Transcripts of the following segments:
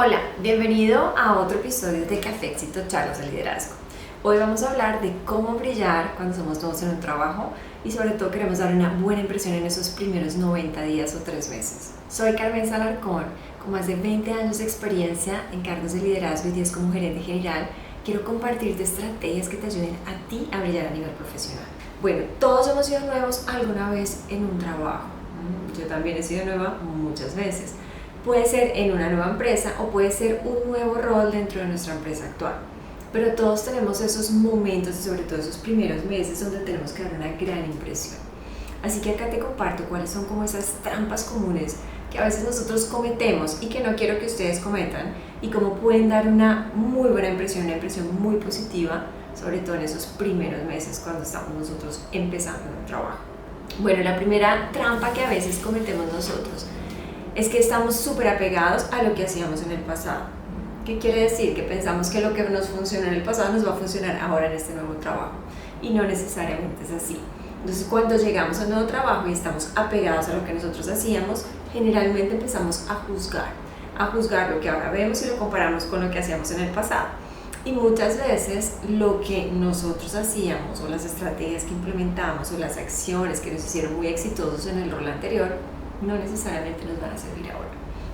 Hola, bienvenido a otro episodio de Café Éxito Charlas de Liderazgo. Hoy vamos a hablar de cómo brillar cuando somos nuevos en un trabajo y sobre todo queremos dar una buena impresión en esos primeros 90 días o 3 meses. Soy Carmen Salarcón, con más de 20 años de experiencia en cargos de liderazgo y 10 como gerente general. Quiero compartirte estrategias que te ayuden a ti a brillar a nivel profesional. Bueno, todos hemos sido nuevos alguna vez en un trabajo. Yo también he sido nueva muchas veces. Puede ser en una nueva empresa o puede ser un nuevo rol dentro de nuestra empresa actual. Pero todos tenemos esos momentos y sobre todo esos primeros meses donde tenemos que dar una gran impresión. Así que acá te comparto cuáles son como esas trampas comunes que a veces nosotros cometemos y que no quiero que ustedes cometan, y cómo pueden dar una muy buena impresión, una impresión muy positiva, sobre todo en esos primeros meses cuando estamos nosotros empezando en un trabajo. Bueno, la primera trampa que a veces cometemos nosotros es que estamos súper apegados a lo que hacíamos en el pasado. ¿Qué quiere decir? Que pensamos que lo que nos funcionó en el pasado nos va a funcionar ahora en este nuevo trabajo, y no necesariamente es así. Entonces, cuando llegamos a un nuevo trabajo y estamos apegados a lo que nosotros hacíamos, generalmente empezamos a juzgar lo que ahora vemos y lo comparamos con lo que hacíamos en el pasado. Y muchas veces lo que nosotros hacíamos, o las estrategias que implementamos, o las acciones que nos hicieron muy exitosos en el rol anterior, no necesariamente nos van a servir ahora.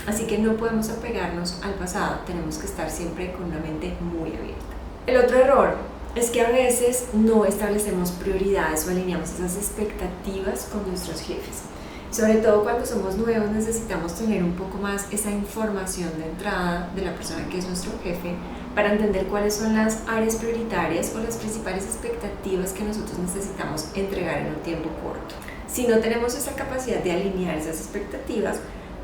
Así que no podemos apegarnos al pasado, tenemos que estar siempre con una mente muy abierta. El otro error es que a veces no establecemos prioridades o alineamos esas expectativas con nuestros jefes. Sobre todo cuando somos nuevos, necesitamos tener un poco más esa información de entrada de la persona que es nuestro jefe para entender cuáles son las áreas prioritarias o las principales expectativas que nosotros necesitamos entregar en un tiempo corto. Si no tenemos esa capacidad de alinear esas expectativas,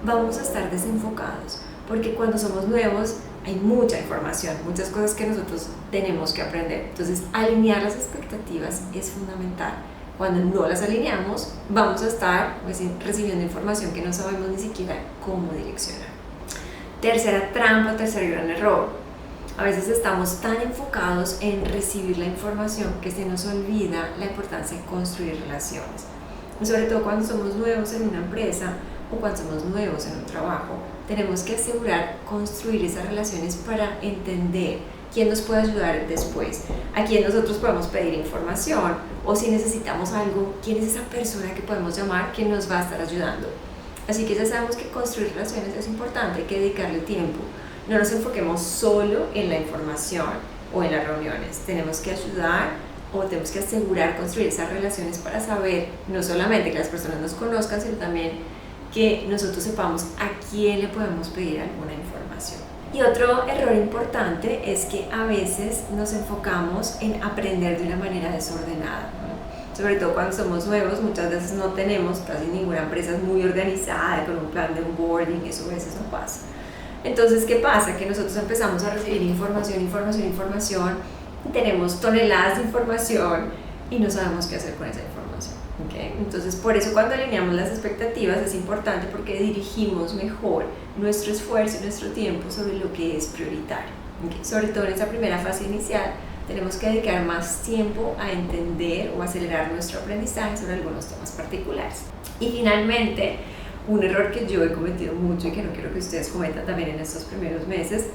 vamos a estar desenfocados, porque cuando somos nuevos hay mucha información, muchas cosas que nosotros tenemos que aprender. Entonces, alinear las expectativas es fundamental. Cuando no las alineamos, vamos a estar recibiendo información que no sabemos ni siquiera cómo direccionar. Tercera trampa, tercer gran error. A veces estamos tan enfocados en recibir la información que se nos olvida la importancia de construir relaciones. Y sobre todo cuando somos nuevos en una empresa o cuando somos nuevos en un trabajo, tenemos que asegurar construir esas relaciones para entender quién nos puede ayudar después, a quién nosotros podemos pedir información, o si necesitamos algo, quién es esa persona que podemos llamar que nos va a estar ayudando. Así que ya sabemos que construir relaciones es importante, hay que dedicarle tiempo. No nos enfoquemos solo en la información o en las reuniones, tenemos que ayudar o tenemos que asegurar construir esas relaciones para saber no solamente que las personas nos conozcan, sino también que nosotros sepamos a quién le podemos pedir alguna información. Y otro error importante es que a veces nos enfocamos en aprender de una manera desordenada, ¿no? Sobre todo cuando somos nuevos, muchas veces no tenemos, casi ninguna empresa es muy organizada con un plan de onboarding, eso a veces no pasa. Entonces, ¿qué pasa? Que nosotros empezamos a recibir información, tenemos toneladas de información y no sabemos qué hacer con esa información. ¿Okay? Entonces, por eso cuando alineamos las expectativas es importante, porque dirigimos mejor nuestro esfuerzo y nuestro tiempo sobre lo que es prioritario. ¿Okay? Sobre todo en esa primera fase inicial, tenemos que dedicar más tiempo a entender o acelerar nuestro aprendizaje sobre algunos temas particulares. Y finalmente, un error que yo he cometido mucho y que no quiero que ustedes cometan también en estos primeros meses,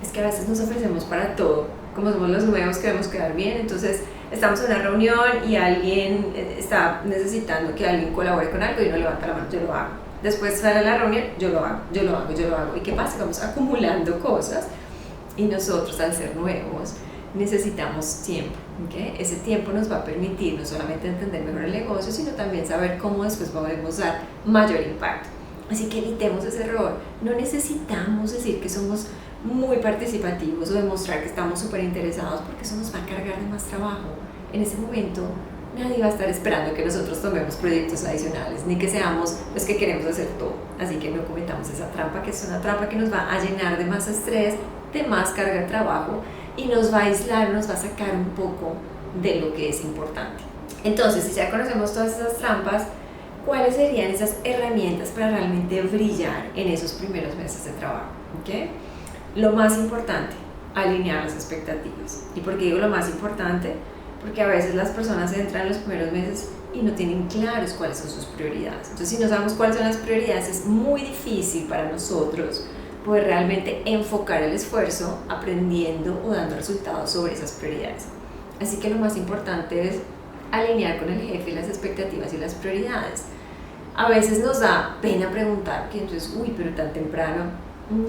es que a veces nos ofrecemos para todo. Como somos los nuevos, queremos quedar bien, entonces estamos en una reunión y alguien está necesitando que alguien colabore con algo y uno levanta la mano, yo lo hago. Después sale a la reunión, yo lo hago. ¿Y qué pasa? Vamos acumulando cosas, y nosotros, al ser nuevos, necesitamos tiempo. ¿Okay? Ese tiempo nos va a permitir no solamente entender mejor el negocio, sino también saber cómo después podemos dar mayor impacto. Así que evitemos ese error. No necesitamos decir que somos muy participativos o demostrar que estamos súper interesados, porque eso nos va a cargar de más trabajo. En ese momento nadie va a estar esperando que nosotros tomemos proyectos adicionales, ni que seamos los que queremos hacer todo. Así que no cometamos esa trampa, que es una trampa que nos va a llenar de más estrés, de más carga de trabajo, y nos va a aislar, nos va a sacar un poco de lo que es importante. Entonces, si ya conocemos todas esas trampas, ¿cuáles serían esas herramientas para realmente brillar en esos primeros meses de trabajo? ¿Okay? Lo más importante, alinear las expectativas. ¿Y por qué digo lo más importante? Porque a veces las personas entran en los primeros meses y no tienen claros cuáles son sus prioridades. Entonces, si no sabemos cuáles son las prioridades, es muy difícil para nosotros poder realmente enfocar el esfuerzo aprendiendo o dando resultados sobre esas prioridades. Así que lo más importante es alinear con el jefe las expectativas y las prioridades. A veces nos da pena preguntar, que entonces, pero tan temprano,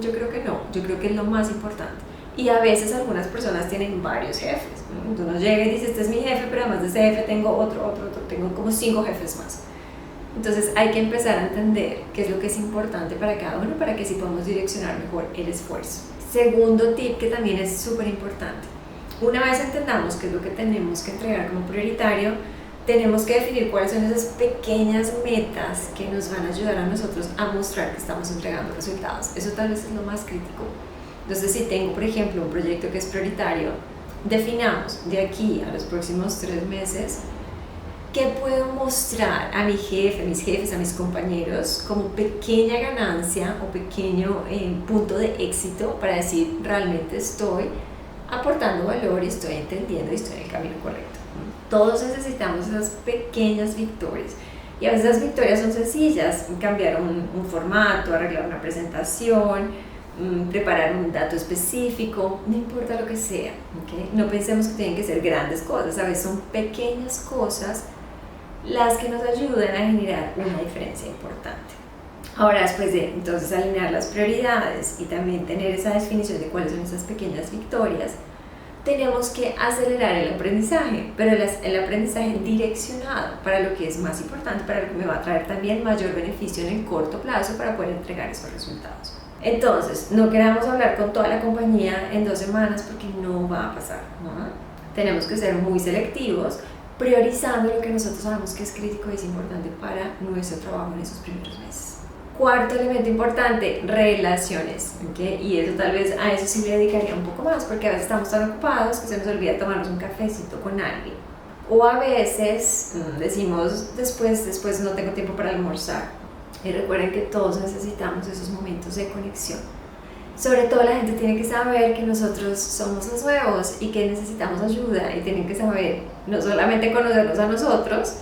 yo creo que no, yo creo que es lo más importante. Y a veces algunas personas tienen varios jefes, ¿no? Entonces uno llega y dice, este es mi jefe, pero además de ese jefe tengo otro, tengo como 5 jefes más. Entonces hay que empezar a entender qué es lo que es importante para cada uno, para que sí podamos direccionar mejor el esfuerzo. Segundo tip que también es súper importante. Una vez entendamos qué es lo que tenemos que entregar como prioritario, tenemos que definir cuáles son esas pequeñas metas que nos van a ayudar a nosotros a mostrar que estamos entregando resultados. Eso tal vez es lo más crítico. Entonces, si tengo, por ejemplo, un proyecto que es prioritario, definamos de aquí a los próximos 3 meses qué puedo mostrar a mi jefe, a mis jefes, a mis compañeros como pequeña ganancia o pequeño punto de éxito para decir realmente estoy aportando valor y estoy entendiendo y estoy en el camino correcto. Todos necesitamos esas pequeñas victorias y a veces las victorias son sencillas: cambiar un formato, arreglar una presentación, preparar un dato específico, no importa lo que sea, ¿okay? No pensemos que tienen que ser grandes cosas, a veces son pequeñas cosas las que nos ayudan a generar una diferencia importante. Ahora, después de entonces alinear las prioridades y también tener esa definición de cuáles son esas pequeñas victorias, tenemos que acelerar el aprendizaje, pero el aprendizaje direccionado para lo que es más importante, para lo que me va a traer también mayor beneficio en el corto plazo para poder entregar esos resultados. Entonces, no queramos hablar con toda la compañía en 2 semanas porque no va a pasar, ¿no? Tenemos que ser muy selectivos, priorizando lo que nosotros sabemos que es crítico y es importante para nuestro trabajo en esos primeros meses. Cuarto elemento importante, relaciones, ¿okay? Y eso tal vez a eso sí le dedicaría un poco más, porque a veces estamos tan ocupados que se nos olvida tomarnos un cafecito con alguien. O a veces decimos, después no tengo tiempo para almorzar. Y recuerden que todos necesitamos esos momentos de conexión. Sobre todo la gente tiene que saber que nosotros somos los nuevos y que necesitamos ayuda, y tienen que saber no solamente conocernos a nosotros,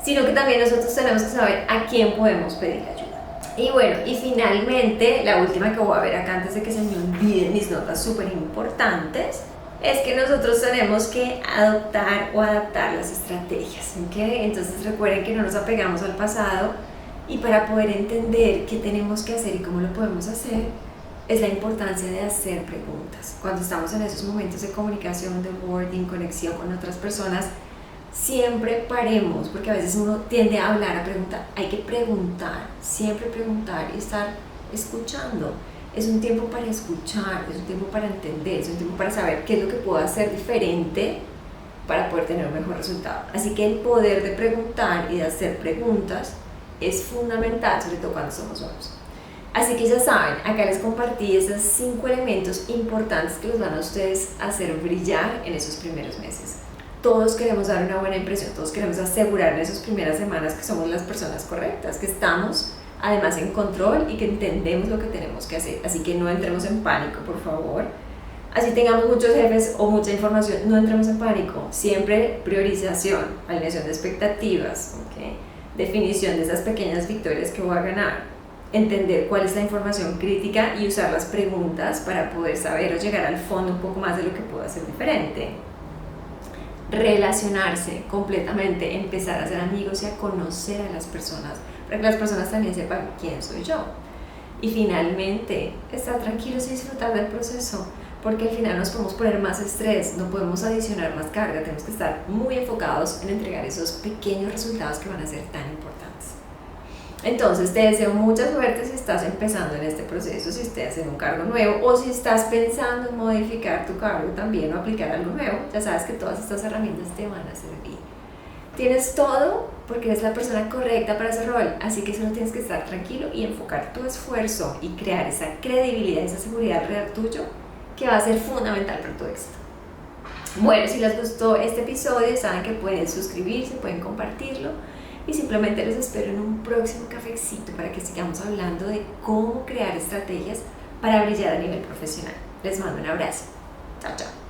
sino que también nosotros tenemos que saber a quién podemos pedir ayuda. Y bueno, y finalmente, la última que voy a ver acá antes de que se me olviden mis notas súper importantes, es que nosotros tenemos que adoptar o adaptar las estrategias, ¿okay? Entonces recuerden que no nos apegamos al pasado, y para poder entender qué tenemos que hacer y cómo lo podemos hacer, es la importancia de hacer preguntas. Cuando estamos en esos momentos de comunicación, de onboarding, conexión con otras personas, siempre paremos, porque a veces uno tiende a hablar, a preguntar. Hay que preguntar, siempre preguntar y estar escuchando. Es un tiempo para escuchar, es un tiempo para entender, es un tiempo para saber qué es lo que puedo hacer diferente para poder tener un mejor resultado. Así que el poder de preguntar y de hacer preguntas es fundamental, sobre todo cuando somos nuevos. Así que ya saben, acá les compartí esos 5 elementos importantes que los van a ustedes hacer brillar en esos primeros meses. Todos queremos dar una buena impresión, todos queremos asegurar en esas primeras semanas que somos las personas correctas, que estamos además en control y que entendemos lo que tenemos que hacer. Así que no entremos en pánico, por favor. Así tengamos muchos jefes o mucha información, no entremos en pánico. Siempre priorización, alineación de expectativas, ¿okay? Definición de esas pequeñas victorias que voy a ganar, entender cuál es la información crítica y usar las preguntas para poder saber o llegar al fondo un poco más de lo que puedo hacer diferente. Relacionarse completamente, empezar a ser amigos y a conocer a las personas, para que las personas también sepan quién soy yo. Y finalmente, estar tranquilos y disfrutar del proceso, porque al final nos podemos poner más estrés, no podemos adicionar más carga, tenemos que estar muy enfocados en entregar esos pequeños resultados que van a ser tan importantes. Entonces te deseo mucha suerte si estás empezando en este proceso, si estás en un cargo nuevo o si estás pensando en modificar tu cargo también o aplicar algo nuevo. Ya sabes que todas estas herramientas te van a servir. Tienes todo porque eres la persona correcta para ese rol, así que solo tienes que estar tranquilo y enfocar tu esfuerzo y crear esa credibilidad, esa seguridad alrededor tuyo, que va a ser fundamental para tu éxito. Bueno, si les gustó este episodio, saben que pueden suscribirse, pueden compartirlo, y simplemente les espero en un próximo cafecito para que sigamos hablando de cómo crear estrategias para brillar a nivel profesional. Les mando un abrazo. Chao, chao.